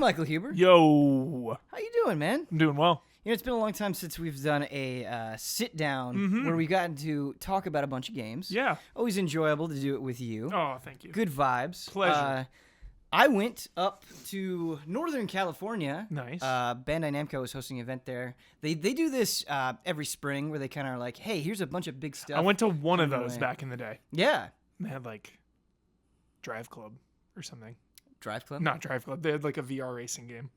Michael Huber. Yo. How you doing, man? I'm doing well. You know, it's been a long time since we've done a sit-down where we've gotten to talk about a bunch of games. Yeah. Always enjoyable to do it with you. Oh, thank you. Good vibes. Pleasure. I went up to Northern California. Nice. Bandai Namco was hosting an event there. They do this every spring where they kind of are like, hey, here's a bunch of big stuff. I went to one of those back in the day. Yeah. They had like Drive Club or something. Drive Club? Not Drive Club. They had like a VR racing game.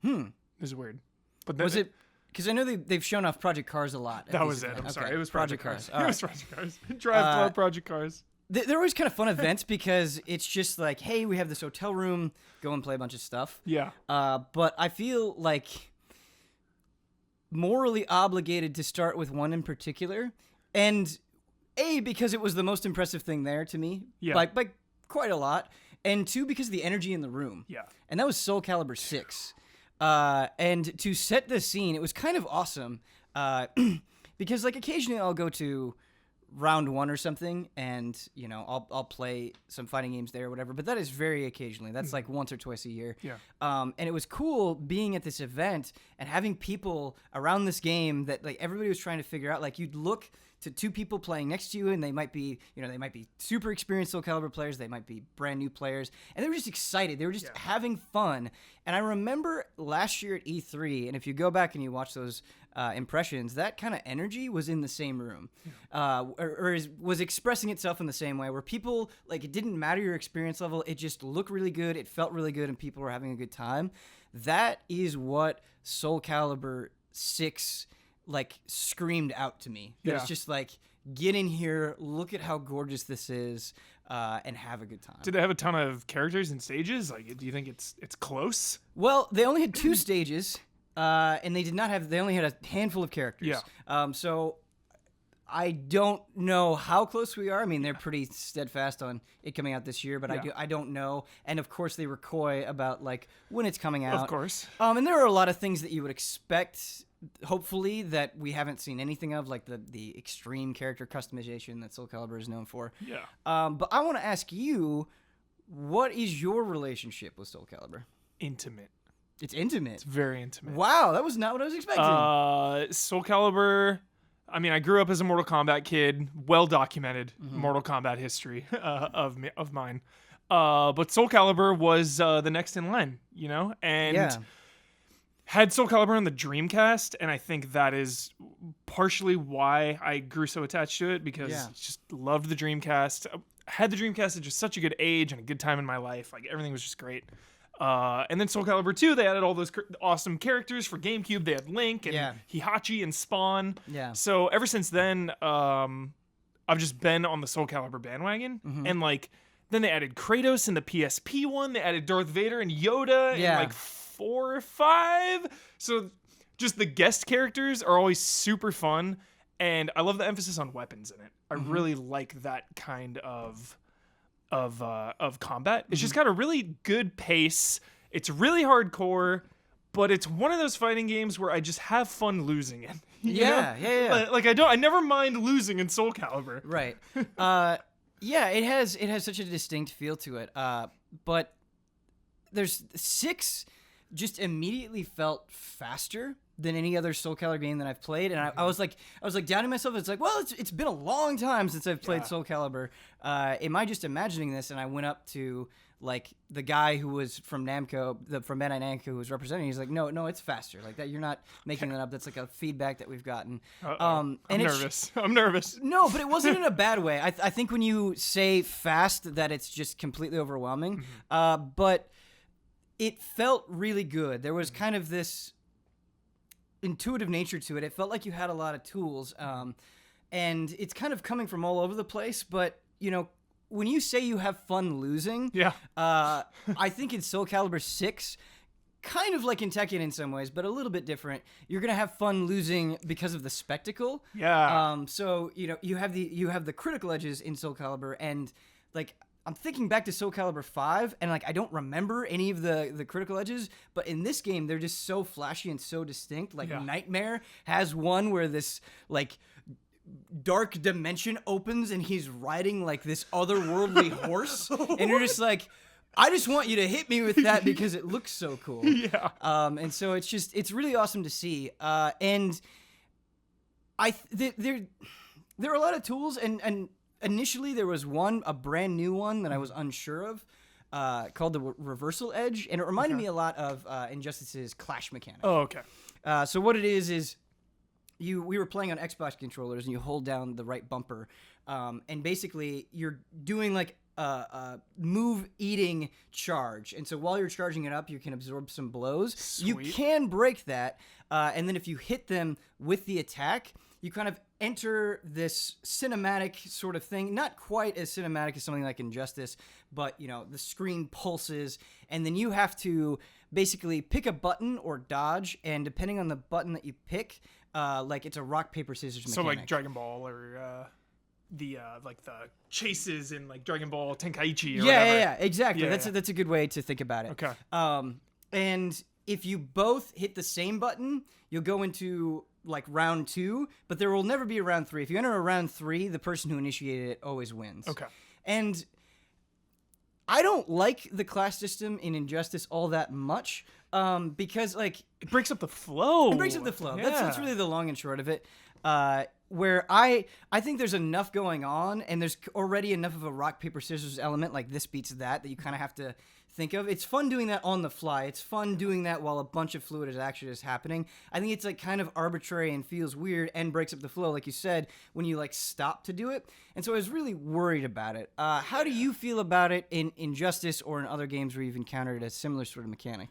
It was weird. But Was it? Because I know they've shown off Project Cars a lot. That was it. I'm sorry. It was Project Cars. It was Project Cars. Drive Club, Project Cars. They're always kind of fun events because it's just like, hey, we have this hotel room, go and play a bunch of stuff. Yeah. But I feel like morally obligated to start with one in particular. And A, because it was the most impressive thing there to me. Yeah. By quite a lot. And two, because of the energy in the room. Yeah. And that was Soul Calibur VI. And to set the scene, it was kind of awesome. Because like occasionally I'll go to round one or something and you know I'll play some fighting games there or whatever, but that is very occasionally. That's like once or twice a year. Yeah. And it was cool being at this event and having people around this game that like everybody was trying to figure out. Like you'd look to two people playing next to you and they might be super experienced Soul Calibur players, they might be brand new players, and they were just excited, they were just having fun. And I remember last year at E3, and if you go back and you watch those impressions, that kind of energy was in the same room, was expressing itself in the same way, where people, like, it didn't matter your experience level, it just looked really good, it felt really good, and people were having a good time. That is what Soul Calibur 6 like screamed out to me. Yeah. It's just like, get in here, look at how gorgeous this is, and have a good time. Did they have a ton of characters and stages? Like, do you think it's close? Well, they only had 2 stages, and they only had a handful of characters. Yeah. So I don't know how close we are. I mean, they're pretty steadfast on it coming out this year, but I don't know. And of course, they were coy about like when it's coming out. Of course. And there are a lot of things that you would expect, hopefully, that we haven't seen anything of, like the extreme character customization that Soul Calibur is known for. Yeah. But I want to ask you, what is your relationship with Soul Calibur? Intimate. It's intimate. It's very intimate. Wow, that was not what I was expecting. Soul Calibur. I mean, I grew up as a Mortal Kombat kid. Well documented Mortal Kombat history of mine. But Soul Calibur was the next in line, you know, and had Soul Calibur on the Dreamcast, and I think that is partially why I grew so attached to it, because just loved the Dreamcast. Had the Dreamcast at just such a good age and a good time in my life. Like, everything was just great. And then Soul Calibur 2, they added all those awesome characters for GameCube. They had Link and Heihachi and Spawn. Yeah. So ever since then, I've just been on the Soul Calibur bandwagon. And like, then they added Kratos in the PSP one. They added Darth Vader and Yoda in like 4 or 5. So just the guest characters are always super fun. And I love the emphasis on weapons in it. I really like that kind of combat. It's just got a really good pace. It's really hardcore, but it's one of those fighting games where I just have fun losing it. Yeah. Like I never mind losing in Soul Calibur. Right. It has such a distinct feel to it. But there's 6 just immediately felt faster than any other Soul Calibur game that I've played, and I was like doubting myself. It's like, well, it's been a long time since I've played Soul Calibur. Am I just imagining this? And I went up to like the guy who was from Namco, from Bandai Namco, who was representing. He's like, no, it's faster. Like that, you're not making that up. That's like a feedback that we've gotten. I'm nervous. I'm nervous. No, but it wasn't in a bad way. I think when you say fast, that it's just completely overwhelming. But it felt really good. There was kind of this intuitive nature to it. It felt like you had a lot of tools, and it's kind of coming from all over the place. But you know, when you say you have fun losing, I think in Soul Calibur 6, kind of like in Tekken in some ways, but a little bit different. You're gonna have fun losing because of the spectacle. So you know, you have the critical edges in Soul Calibur, and like, I'm thinking back to Soul Calibur 5, and like I don't remember any of the critical edges, but in this game they're just so flashy and so distinct. Like Nightmare has one where this like dark dimension opens and he's riding like this otherworldly horse, and you're just like, I just want you to hit me with that because it looks so cool. Yeah. And so it's really awesome to see. And there are a lot of tools, and initially there was a brand new one that I was unsure of, called the reversal edge, and it reminded me a lot of Injustice's clash mechanic. Oh, okay. So what it is we were playing on Xbox controllers, and you hold down the right bumper, and basically you're doing like a move eating charge, and so while you're charging it up, you can absorb some blows. Sweet. You can break that, and then if you hit them with the attack, you kind of enter this cinematic sort of thing. Not quite as cinematic as something like Injustice, but the screen pulses, and then you have to basically pick a button or dodge, and depending on the button that you pick, like it's a rock paper scissors mechanic. So like Dragon Ball or the like the chases in like Dragon Ball Tenkaichi or whatever. Yeah, exactly. Yeah, That's a good way to think about it. Okay. And if you both hit the same button, you'll go into like round 2, but there will never be a round 3. If you enter a round 3, the person who initiated it always wins. Okay. And I don't like the class system in Injustice all that much, because like it breaks up the flow. It breaks up the flow. Yeah. That's really the long and short of it. Where I think there's enough going on, and there's already enough of a rock paper scissors element, like this beats that you kind of have to think of. It's fun doing that on the fly. It's fun doing that while a bunch of fluid action is happening. I think it's like kind of arbitrary and feels weird and breaks up the flow, like you said, when you like stop to do it. And so I was really worried about it. How do you feel about it in Injustice or in other games where you've encountered a similar sort of mechanic?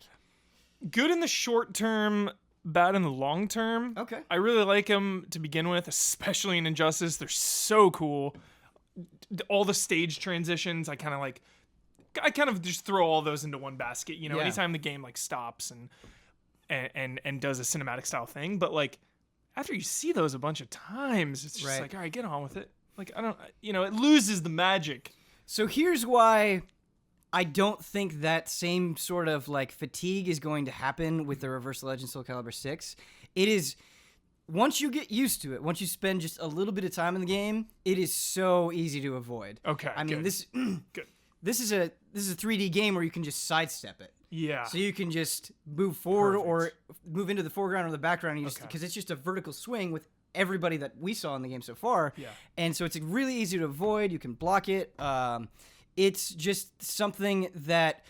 Good in the short term, bad in the long term. Okay. I really like them to begin with, especially in Injustice. They're so cool. All the stage transitions, I kind of just throw all those into one basket. Anytime the game like stops and does a cinematic style thing. But like after you see those a bunch of times, it's just like, all right, get on with it. Like it loses the magic. So here's why I don't think that same sort of like fatigue is going to happen with the Reversal Edge in Soul Calibur 6. It is, once you get used to it, once you spend just a little bit of time in the game, it is so easy to avoid. Okay. I mean, good. This is a 3D game where you can just sidestep it. Yeah. So you can just move forward or move into the foreground or the background, because it's just a vertical swing with everybody that we saw in the game so far. Yeah. And so it's really easy to avoid. You can block it. It's just something that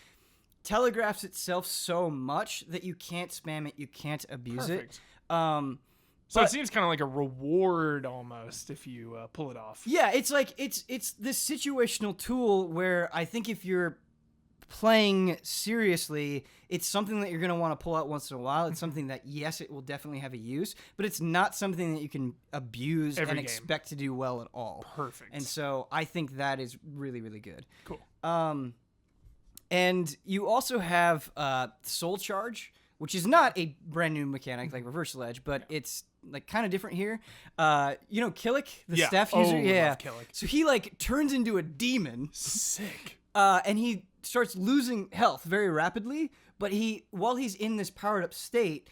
telegraphs itself so much that you can't spam it, you can't abuse it. So it seems kind of like a reward almost if you pull it off. Yeah, it's like it's this situational tool where I think if you're playing seriously, it's something that you're going to want to pull out once in a while. It's something that, yes, it will definitely have a use, but it's not something that you can abuse and expect to do well at all. Perfect. And so I think that is really, really good. Cool. And you also have Soul Charge, which is not a brand new mechanic like Reversal Edge, but it's like kind of different here. Killick, the staff user? Love Killick. So he like turns into a demon. Sick. And he starts losing health very rapidly, but while he's in this powered up state,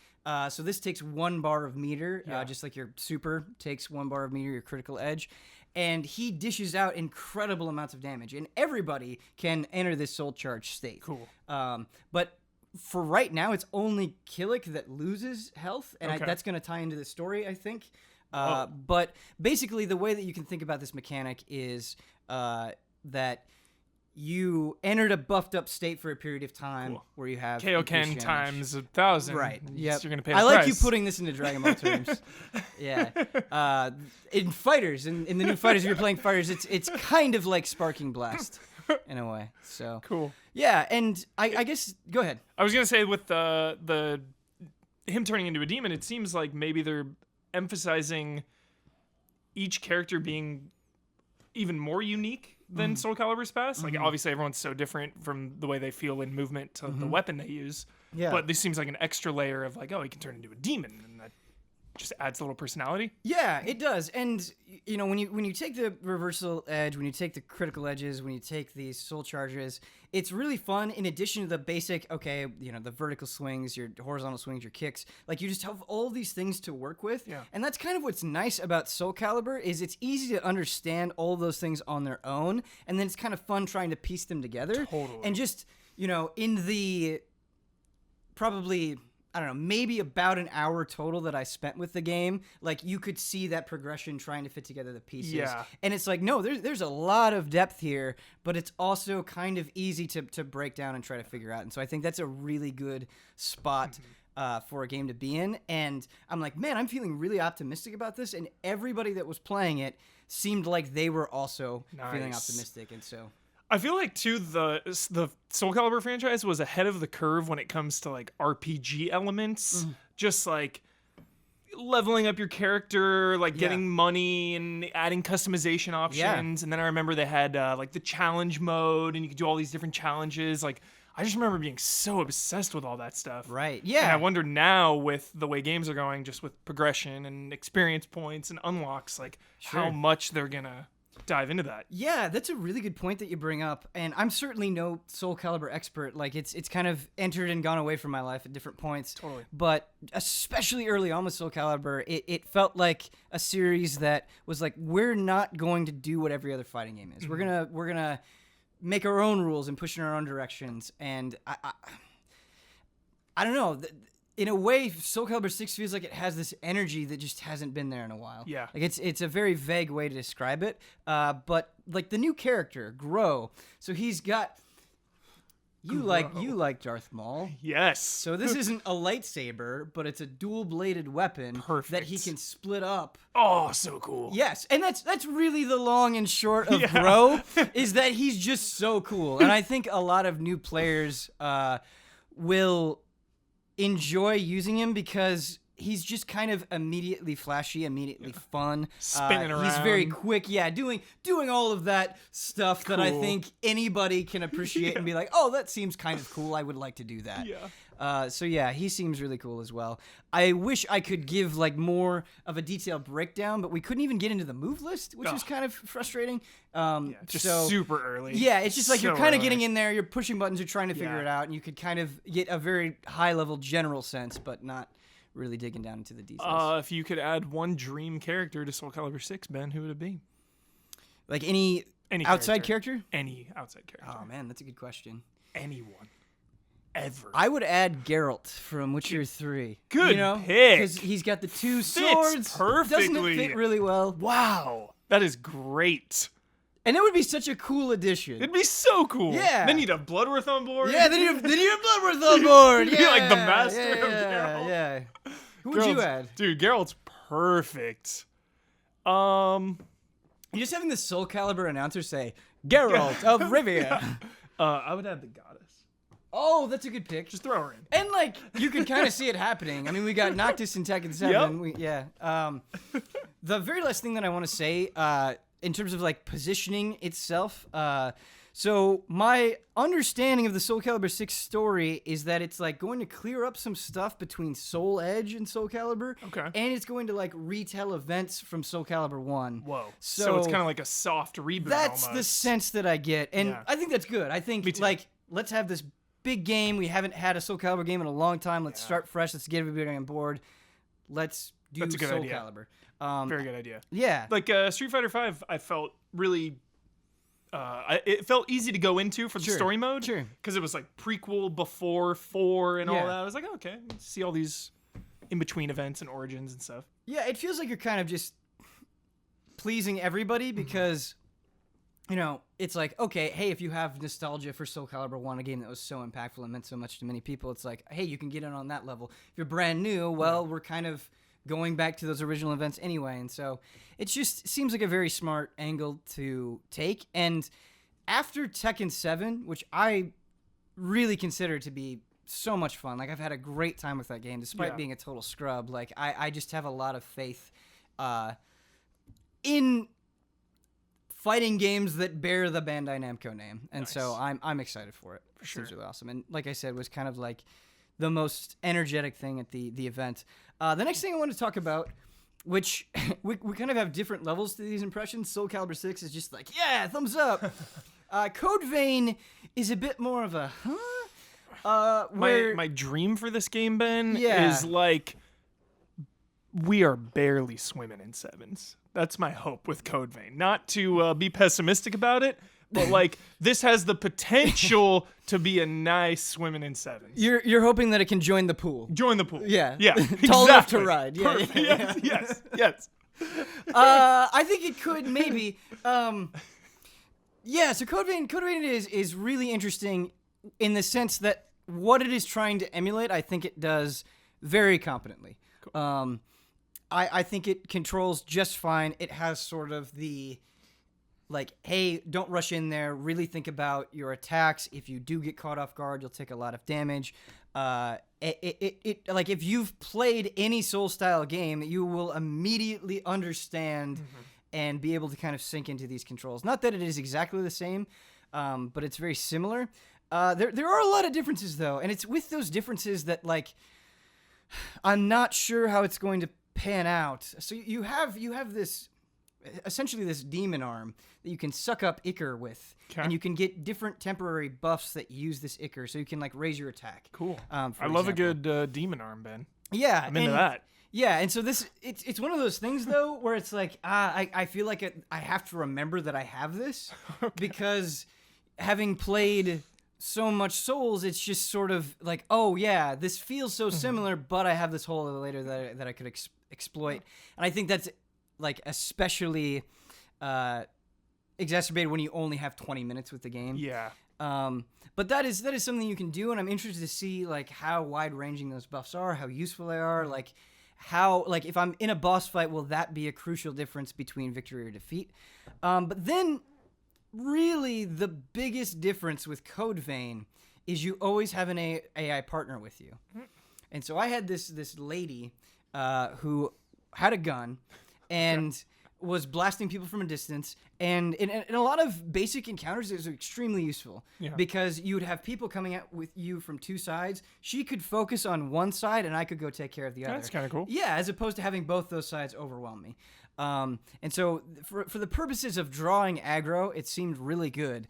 so this takes 1 bar of meter, just like your super takes 1 bar of meter, your critical edge, and he dishes out incredible amounts of damage, and everybody can enter this soul charge state. Cool. But for right now, it's only Killick that loses health, and that's going to tie into the story, I think. But basically, the way that you can think about this mechanic is that you entered a buffed up state for a period of time where you have Kaioken times 1,000. Right. Yep. You're gonna pay the I like price. you putting this into Dragon Ball terms. Yeah. In fighters, in the new fighters, if you're playing fighters, it's kind of like Sparking Blast in a way. So cool. Yeah, and I guess go ahead. I was gonna say with the him turning into a demon, it seems like maybe they're emphasizing each character being even more unique than Soul Calibur's past. Like, obviously, everyone's so different from the way they feel in movement to the weapon they use. Yeah. But this seems like an extra layer of, like, oh, he can turn into a demon. And that just adds a little personality. Yeah, it does. And you know, when you take the reversal edge, when you take the critical edges, when you take these soul charges, it's really fun. In addition to the basic, okay, you know, the vertical swings, your horizontal swings, your kicks, like you just have all these things to work with. Yeah. And that's kind of what's nice about Soul Calibur is it's easy to understand all those things on their own, and then it's kind of fun trying to piece them together. Totally. And just, you know, in the probably, I don't know, maybe about an hour total that I spent with the game, like you could see that progression trying to fit together the pieces. Yeah. And it's like, no, there's a lot of depth here, but it's also kind of easy to break down and try to figure out. And so I think that's a really good spot for a game to be in. And I'm like, man, I'm feeling really optimistic about this. And everybody that was playing it seemed like they were also feeling optimistic. And so I feel like too the Soul Calibur franchise was ahead of the curve when it comes to like RPG elements, just like leveling up your character, like getting money and adding customization options. And then I remember they had like the challenge mode, and you could do all these different challenges. Like I just remember being so obsessed with all that stuff. Right. Yeah. And I wonder now, with the way games are going, just with progression and experience points and unlocks, like how much they're gonna dive into that. Yeah, that's a really good point that you bring up, and I'm certainly no Soul Calibur expert. Like it's kind of entered and gone away from my life at different points. Totally. But especially early on with Soul Calibur, it felt like a series that was like, we're not going to do what every other fighting game is. We're gonna make our own rules and push in our own directions. And I don't know. In a way, Soul Calibur 6 feels like it has this energy that just hasn't been there in a while. Yeah. Like it's a very vague way to describe it. But like the new character, Grow, so he's got you like Darth Maul. Yes. So this isn't a lightsaber, but it's a dual-bladed weapon that he can split up. Oh, so cool. Yes, and that's really the long and short of Grow, is that he's just so cool. And I think a lot of new players will enjoy using him because he's just kind of immediately flashy, immediately fun. Spinning around. He's very quick, doing all of that stuff that I think anybody can appreciate and be like, oh, that seems kind of cool. I would like to do that. So he seems really cool as well. I wish I could give like more of a detailed breakdown, but we couldn't even get into the move list, which is kind of frustrating. Just super early. Yeah, it's just like So you're kind of early. getting in there, you're pushing buttons, you're trying to figure it out, and you could kind of get a very high-level general sense, but not really digging down into the details. If you could add one dream character to Soul Calibur 6, Ben, who would it be? Like any outside character? Any outside character. Oh, man, that's a good question. Anyone. Ever. I would add Geralt from Witcher 3. Good pick. Because he's got the two swords. Fits perfectly. Doesn't it fit really well? Wow. That is great. And that would be such a cool addition. It'd be so cool. Yeah. Then you'd have Bloodworth on board. Yeah, then you have Bloodworth on board. You'd be like the master of Geralt. Yeah. Who would you add? Dude, Geralt's perfect. You're just having the Soul Calibur announcer say, Geralt of Rivia. I would add the goddess. Oh, that's a good pick. Just throw her in. And, like, you can kind of see it happening. I mean, we got Noctis in Tekken 7. Yep. The very last thing that I want to say, in terms of, like, positioning itself, so my understanding of the Soul Calibur 6 story is that it's, like, going to clear up some stuff between Soul Edge and Soul Calibur. Okay. And it's going to, like, retell events from Soul Calibur 1. Whoa. So it's kind of like a soft reboot That's almost. the sense that I get. And Yeah. I think that's good. I think, like, let's have this big game. We haven't had a Soul Calibur game in a long time. Let's start fresh. Let's get everybody on board. Let's do That's a good Soul idea. Calibur. Very good idea. Yeah. Like Street Fighter V, I felt really... it felt easy to go into for the story mode. Sure. Because it was like prequel before 4 and all Yeah. that. I was like, okay, let's see all these in-between events and origins and stuff. Yeah, it feels like you're kind of just pleasing everybody because, you know, it's like, okay, hey, if you have nostalgia for Soul Calibur 1, a game that was so impactful and meant so much to many people, it's like, hey, you can get in on that level. If you're brand new, well, we're kind of going back to those original events anyway. And so it just seems like a very smart angle to take. And after Tekken 7, which I really consider to be so much fun, like I've had a great time with that game, despite being a total scrub. Like I just have a lot of faith in fighting games that bear the Bandai Namco name. And so I'm excited for it. For sure. Seems really awesome. And like I said, was kind of like the most energetic thing at the event. The next thing I want to talk about, which we kind of have different levels to these impressions. Soul Calibur 6 is just like, yeah, thumbs up. Code Vein is a bit more of a, My dream for this game, Ben, is like, we are barely swimming in sevens. That's my hope with Code Vein. Not to be pessimistic about it, but like this has the potential to be a nice swimming in sevens. You're hoping that it can join the pool. Join the pool. Yeah. Yeah. Tall enough to ride. Yeah. Perfect. Yes. I think it could maybe. Yeah. So Code Vein is really interesting in the sense that what it is trying to emulate, I think it does very competently. Cool. I think it controls just fine. It has sort of the, like, hey, don't rush in there. Really think about your attacks. If you do get caught off guard, you'll take a lot of damage. It like, if you've played any Soul-style game, you will immediately understand and be able to kind of sink into these controls. Not that it is exactly the same, but it's very similar. There are a lot of differences, though, and it's with those differences that, like, I'm not sure how it's going to pan out. So you have this, essentially this demon arm that you can suck up Ichor with, and you can get different temporary buffs that use this Ichor, so you can like raise your attack. Cool. I love a good demon arm, Ben. Yeah, I'm into that. Yeah, and so it's one of those things though where it's like I feel like I have to remember that I have this because having played so much Souls, it's just sort of like, oh yeah, this feels so similar, but I have this whole other layer that I could exploit, and I think that's like especially exacerbated when you only have 20 minutes with the game. Yeah. But that is something you can do, and I'm interested to see like how wide ranging those buffs are, how useful they are, like how, like if I'm in a boss fight, will that be a crucial difference between victory or defeat? But then really the biggest difference with Code Vein is you always have an AI partner with you. And so I had this lady who had a gun and was blasting people from a distance, and in a lot of basic encounters it was extremely useful because you would have people coming at with you from two sides. She could focus on one side and I could go take care of the other. That's kind of cool. Yeah, as opposed to having both those sides overwhelm me. And so for the purposes of drawing aggro, it seemed really good.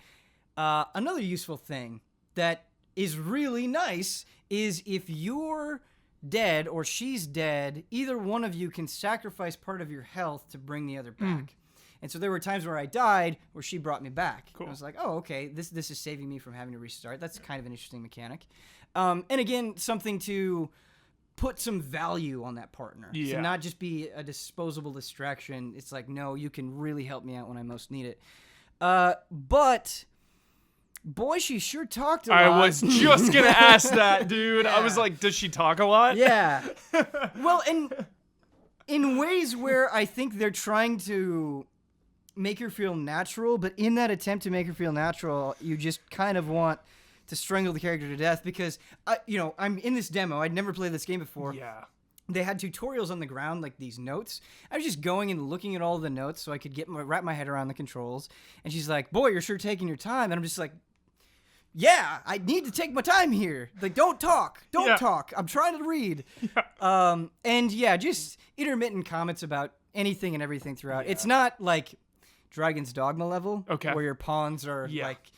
Another useful thing that is really nice is if you're dead or she's dead, either one of you can sacrifice part of your health to bring the other back. And so there were times where I died where she brought me back. Cool. I was like, oh, okay, this is saving me from having to restart. That's kind of an interesting mechanic. And again, something to put some value on that partner. Yeah. To not just be a disposable distraction. It's like, no, you can really help me out when I most need it. But boy, she sure talked a lot. I was just going to ask that, dude. Yeah. I was like, does she talk a lot? Yeah. Well, and in ways where I think they're trying to make her feel natural, but in that attempt to make her feel natural, you just kind of want to strangle the character to death because, I'm in this demo. I'd never played this game before. Yeah. They had tutorials on the ground, like these notes. I was just going and looking at all the notes so I could wrap my head around the controls. And she's like, boy, you're sure taking your time. And I'm just like, yeah, I need to take my time here. Like, don't talk. Don't talk. I'm trying to read. Yeah. And yeah, just intermittent comments about anything and everything throughout. Yeah. It's not like Dragon's Dogma level, where your pawns are like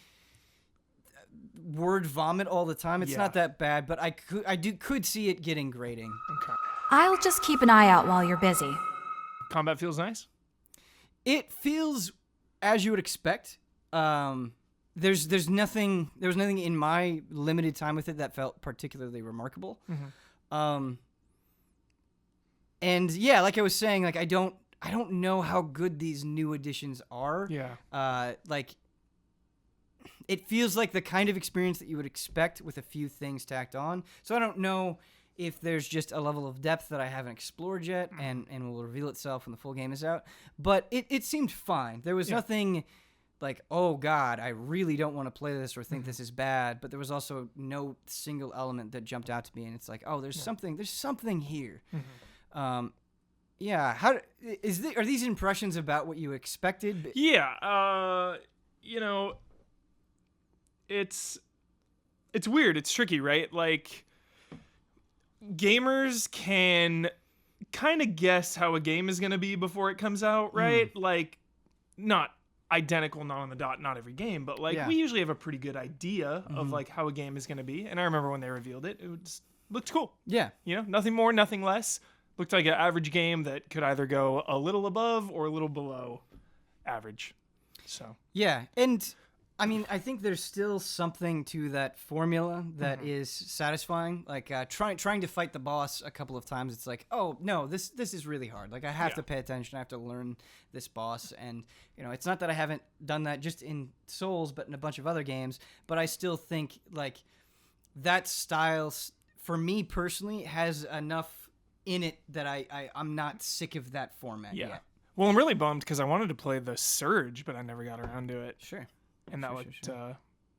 word vomit all the time. It's not that bad, but I could see it getting grating. Okay. I'll just keep an eye out while you're busy. Combat feels nice? It feels as you would expect. There was nothing in my limited time with it that felt particularly remarkable. Mm-hmm. And yeah, like I was saying, like I don't know how good these new additions are. Yeah. Like it feels like the kind of experience that you would expect with a few things tacked on. So I don't know if there's just a level of depth that I haven't explored yet and will reveal itself when the full game is out. But it seemed fine. There was nothing like, oh God, I really don't want to play this or think this is bad. But there was also no single element that jumped out to me. And it's like, oh, there's something here. Mm-hmm. Yeah. Are these impressions about what you expected? Yeah. It's weird. It's tricky, right? Like, gamers can kind of guess how a game is going to be before it comes out, right? Like, not identical, not on the dot, not every game, but like we usually have a pretty good idea of like how a game is going to be. And I remember when they revealed it, looked cool. Yeah. You know, nothing more, nothing less. Looked like an average game that could either go a little above or a little below average. So. Yeah. And I mean, I think there's still something to that formula that is satisfying. Like trying to fight the boss a couple of times, it's like, oh no, this is really hard. Like I have to pay attention. I have to learn this boss, and you know, it's not that I haven't done that just in Souls, but in a bunch of other games. But I still think like that style, for me personally, has enough in it that I'm not sick of that format yet. Well, I'm really bummed because I wanted to play the Surge, but I never got around to it. Sure. And that looked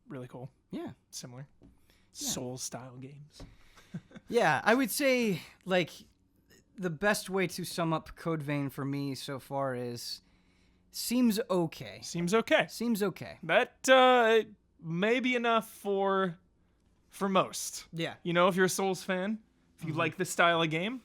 really cool. Yeah. Similar. Soul-style games. Yeah, I would say, like, the best way to sum up Code Vein for me so far is seems okay. Seems okay. Seems okay. That may be enough for most. Yeah. You know, if you're a Souls fan, if you like this style of game,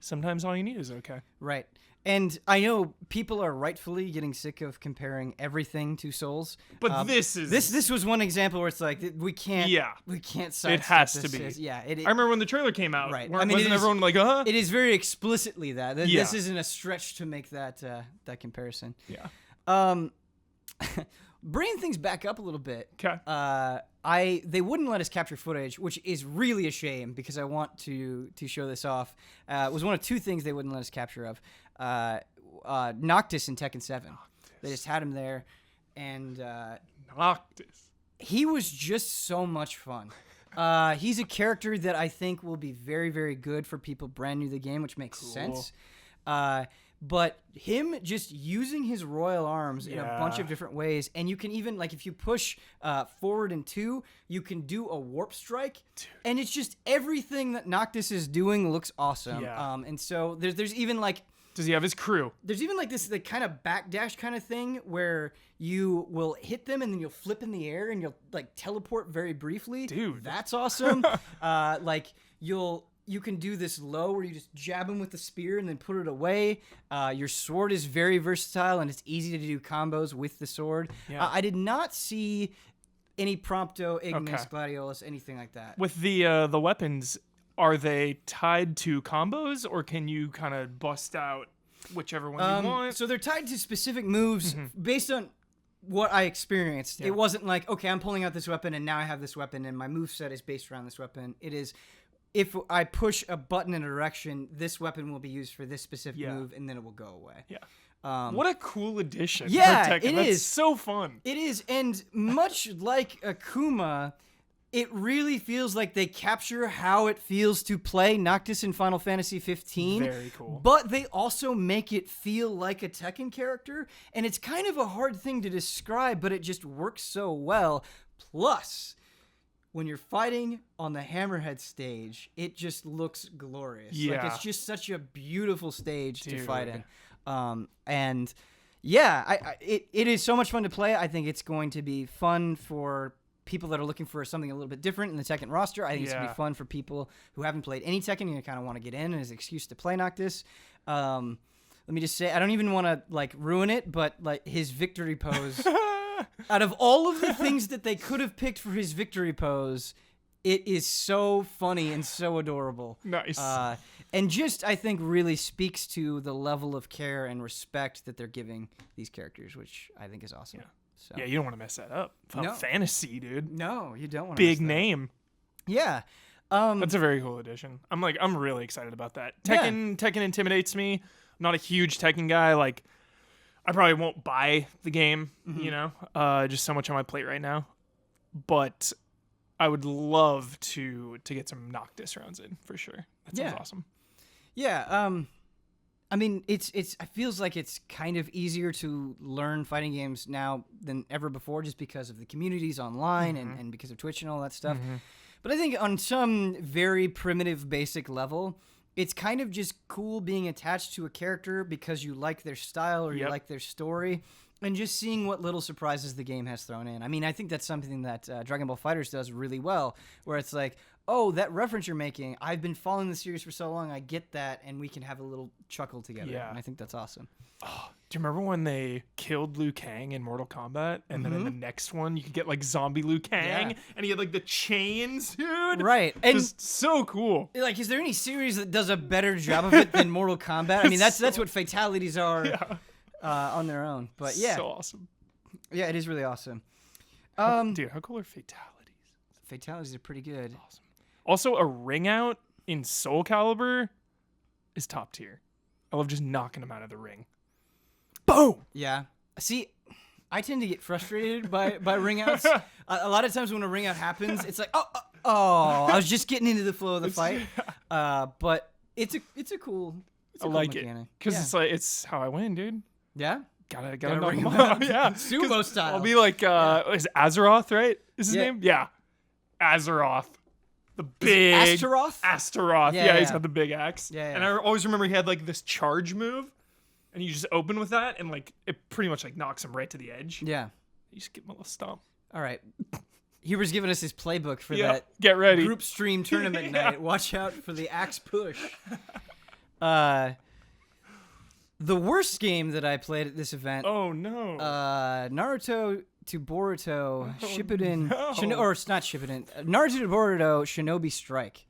sometimes all you need is okay. Right. And I know people are rightfully getting sick of comparing everything to Souls, but this was one example where it's like we can't it has to be. I remember when the trailer came out. Right. Wasn't everyone like, It is very explicitly that. This isn't a stretch to make that comparison. Yeah. Bringing things back up a little bit. Okay. They wouldn't let us capture footage, which is really a shame because I want to show this off. It was one of two things they wouldn't let us capture of. Noctis in Tekken 7. They just had him there, and Noctis. He was just so much fun. He's a character that I think will be very, very good for people brand new to the game, which makes sense. But him just using his royal arms in a bunch of different ways, and you can even, like, if you push forward in 2, you can do a warp strike, and it's just everything that Noctis is doing looks awesome. And so there's even, like... Does he have his crew? There's even, like, this kind of backdash kind of thing where you will hit them, and then you'll flip in the air, and you'll, like, teleport very briefly. Dude. That's awesome. Like, you can do this low where you just jab him with the spear and then put it away. Your sword is very versatile, and it's easy to do combos with the sword. I did not see any Prompto, Ignis, Gladiolus, anything like that. With the weapons, are they tied to combos, or can you kind of bust out whichever one you want? So they're tied to specific moves based on what I experienced. It wasn't like, okay, I'm pulling out this weapon, and now I have this weapon, and my moveset is based around this weapon. It is... If I push a button in a direction, this weapon will be used for this specific move, and then it will go away. What a cool addition. Yeah, it is. That's so fun. It is, and much like Akuma, it really feels like they capture how it feels to play Noctis in Final Fantasy 15. Very cool. But they also make it feel like a Tekken character, and it's kind of a hard thing to describe, but it just works so well. Plus... when you're fighting on the Hammerhead stage, it just looks glorious. Like, it's just such a beautiful stage to fight in. And yeah, it is so much fun to play. I think it's going to be fun for people that are looking for something a little bit different in the Tekken roster. I think it's going to be fun for people who haven't played any Tekken and kind of want to get in as an excuse to play Noctis. Let me just say, I don't even want to like ruin it, but like his victory pose... Out of all of the things that they could have picked for his victory pose, it is so funny and so adorable. Nice. And just, I think, really speaks to the level of care and respect that they're giving these characters, which I think is awesome. So. Yeah, you don't want to mess that up. Final Fantasy, dude. No, you don't want to Big name. Yeah. That's a very cool addition. I'm really excited about that. Tekken intimidates me. I'm not a huge Tekken guy. Like, I probably won't buy the game, you know, just so much on my plate right now. But I would love to get some Noctis rounds in for sure. That sounds awesome. Yeah. I mean, it feels like it's kind of easier to learn fighting games now than ever before, just because of the communities online and because of Twitch and all that stuff. But I think on some very primitive, basic level, it's kind of just cool being attached to a character because you like their style or you like their story, and just seeing what little surprises the game has thrown in. I mean, I think that's something that Dragon Ball FighterZ does really well, where it's like, oh, that reference you're making, I've been following the series for so long, I get that, and we can have a little chuckle together. Yeah. And I think that's awesome. Oh, do you remember when they killed Liu Kang in Mortal Kombat? And then in the next one, you could get like zombie Liu Kang, and he had like the chains, dude. Right. And just so cool. like, is there any series that does a better job of it than Mortal Kombat? I mean, that's what fatalities are on their own. But yeah. So awesome. Yeah, it is really awesome. Dude, how cool are fatalities? Fatalities are pretty good. Awesome. Also, a ring out in Soul Calibur is top tier. I love just knocking them out of the ring. Boom! Yeah. See, I tend to get frustrated by ring outs. A lot of times when a ring out happens, it's like, oh, I was just getting into the flow of the fight. But it's a cool mechanic. It because it's how I win, dude. Yeah. Gotta knock ring him him out. Yeah, sumo style. I'll be like, is it Azeroth, right? Is his name? Yeah, Azeroth. The big Astaroth? Astaroth. Yeah, he's got the big axe. Yeah. And I always remember he had like this charge move, and you just open with that, and like it pretty much like knocks him right to the edge. Yeah. You just give him a little stomp. All right. Huber's giving us his playbook for that. Get ready. Group stream tournament night. Watch out for the axe push. The worst game that I played at this event. Oh no. Naruto to Boruto Shippuden. no. Or it's not Shippuden. Naruto to Boruto Shinobi Strike.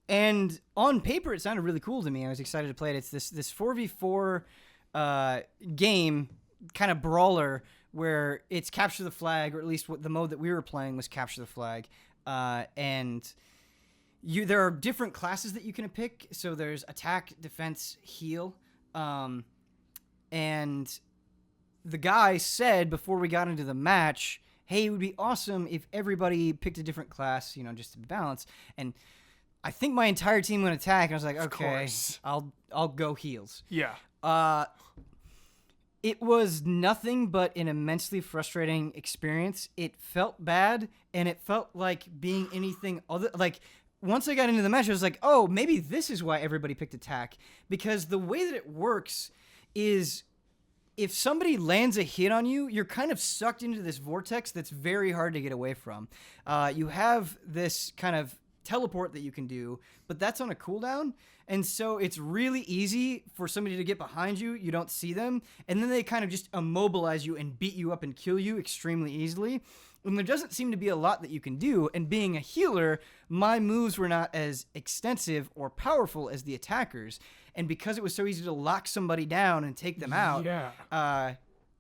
And on paper, it sounded really cool to me. I was excited to play it. It's this 4v4 game, kind of brawler, where it's capture the flag, or at least what the mode that we were playing was capture the flag. And there are different classes that you can pick. So there's attack, defense, heal. And the guy said before we got into the match, hey, it would be awesome if everybody picked a different class, just to balance. And I think my entire team went attack, and I was like, okay, I'll go heals. Yeah. It was nothing but an immensely frustrating experience. It felt bad, and it felt like being anything other. Like, once I got into the match, I was like, oh, maybe this is why everybody picked attack. Because the way that it works is if somebody lands a hit on you, you're kind of sucked into this vortex that's very hard to get away from. You have this kind of teleport that you can do, but that's on a cooldown. And so it's really easy for somebody to get behind you. You don't see them. And then they kind of just immobilize you and beat you up and kill you extremely easily. And there doesn't seem to be a lot that you can do. And being a healer, my moves were not as extensive or powerful as the attackers. And because it was so easy to lock somebody down and take them out,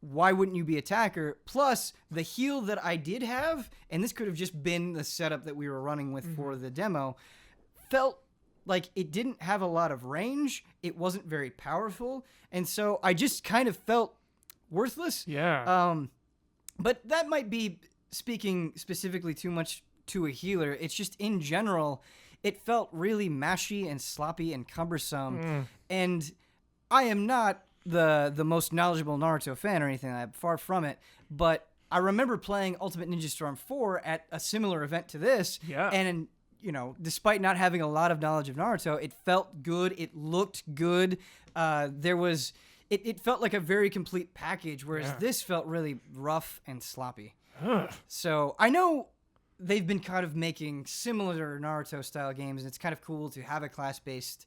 why wouldn't you be attacker? Plus, the heal that I did have, and this could have just been the setup that we were running with for the demo, felt like it didn't have a lot of range. It wasn't very powerful. And so I just kind of felt worthless. Yeah. But that might be speaking specifically too much to a healer. It's just in general, it felt really mashy and sloppy and cumbersome. And I am not the most knowledgeable Naruto fan or anything like that, far from it. But I remember playing Ultimate Ninja Storm 4 at a similar event to this. Yeah. And, despite not having a lot of knowledge of Naruto, it felt good. It looked good. It felt like a very complete package, whereas this felt really rough and sloppy. So I know they've been kind of making similar Naruto-style games, and it's kind of cool to have a class-based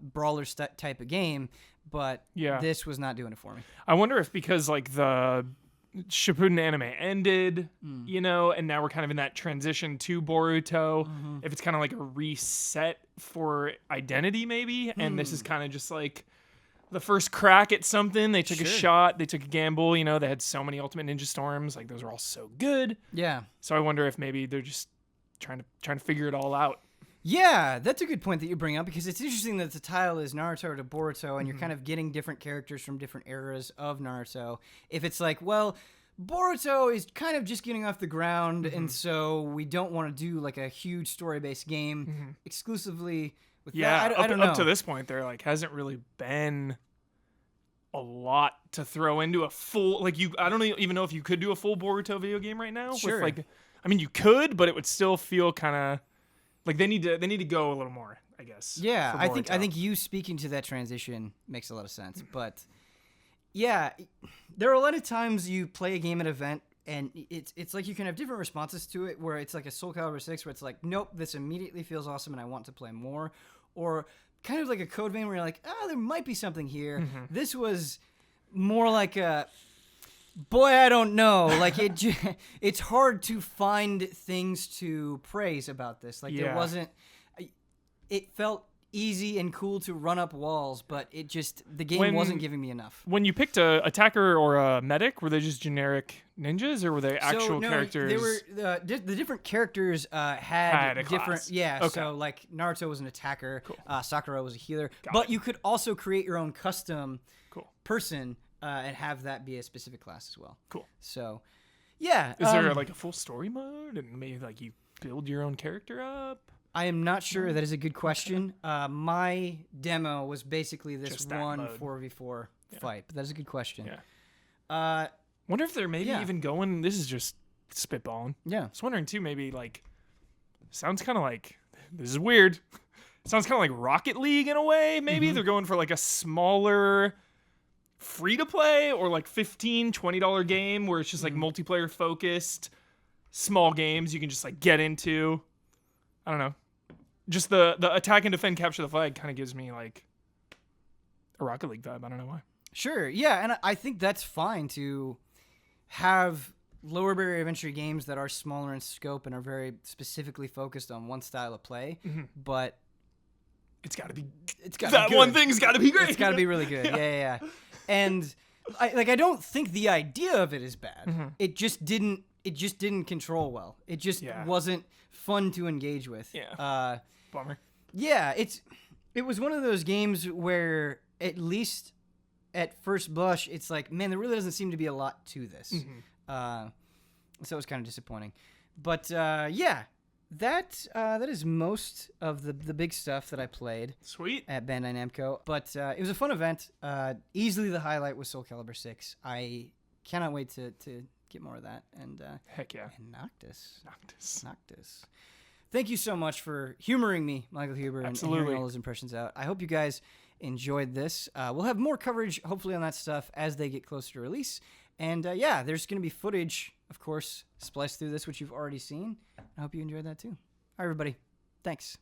brawler type of game, but this was not doing it for me. I wonder if because like the Shippuden anime ended, and now we're kind of in that transition to Boruto, if it's kind of like a reset for identity maybe, and this is kind of just like the first crack at something. They took a shot, they took a gamble, they had so many Ultimate Ninja Storms, like those were all so good. Yeah. So I wonder if maybe they're just trying to figure it all out. Yeah, that's a good point that you bring up, because it's interesting that the title is Naruto to Boruto, and you're kind of getting different characters from different eras of Naruto. If it's like, well, Boruto is kind of just getting off the ground, and so we don't want to do like a huge story-based game exclusively with that. I don't know. Up to this point, there hasn't really been a lot to throw into a full I don't even know if you could do a full Boruto video game right now. Sure. With you could, but it would still feel kind of like they need to go a little more, I guess. Yeah, I think you speaking to that transition makes a lot of sense. But yeah, there are a lot of times you play a game at an event and it's like you can have different responses to it, where it's like a Soul Calibur 6 where it's like, nope, this immediately feels awesome and I want to play more, or kind of like a Code Vein where you're like, there might be something here. Mm-hmm. This was more like a, boy, I don't know. Like it's hard to find things to praise about this. Like there wasn't. It felt easy and cool to run up walls, but the game wasn't giving me enough. When you picked a attacker or a medic, were they just generic ninjas, or were they actual characters? They were the different characters had a different. class. Yeah, Okay. so like Naruto was an attacker, Cool. Sakura was a healer, Got but it. you could also create your own custom Cool. person and have that be a specific class as well. Cool. So, yeah. Is there like a full story mode, and maybe like you build your own character up? I am not sure. That is a good question. My demo was basically this Just that one mode. 4v4 fight, but that is a good question. Yeah. Wonder if they're maybe Yeah. even going. This is just spitballing. Yeah. I was wondering too. Maybe like sounds kind of like this is weird. Sounds kind of like Rocket League in a way. Maybe they're going for like a smaller free to play or like $15, $20 game where it's just like multiplayer focused, small games you can just like get into. I don't know. Just the attack and defend, capture the flag kind of gives me like a Rocket League vibe. I don't know why. Sure. Yeah, and I think that's fine to have lower barrier of entry games that are smaller in scope and are very specifically focused on one style of play, but It's got to be. it's got That one thing's got to be great. It's got to be really good. Yeah. And I don't think the idea of it is bad. It just didn't control well. It just wasn't fun to engage with. Yeah. Bummer. Yeah, it was one of those games where at least at first blush it's like, man, there really doesn't seem to be a lot to this. So it was kind of disappointing. But yeah, that is most of the big stuff that I played. Sweet. At Bandai Namco. But it was a fun event. Easily the highlight was Soul Calibur 6. I cannot wait to get more of that. And Heck yeah. and Noctis. Noctis. Thank you so much for humoring me, Michael Huber, and Absolutely. hearing all those impressions out. I hope you guys enjoyed this. We'll have more coverage, hopefully, on that stuff as they get closer to release. And yeah, there's going to be footage, of course, spliced through this, which you've already seen. I hope you enjoyed that too. All right, everybody. Thanks.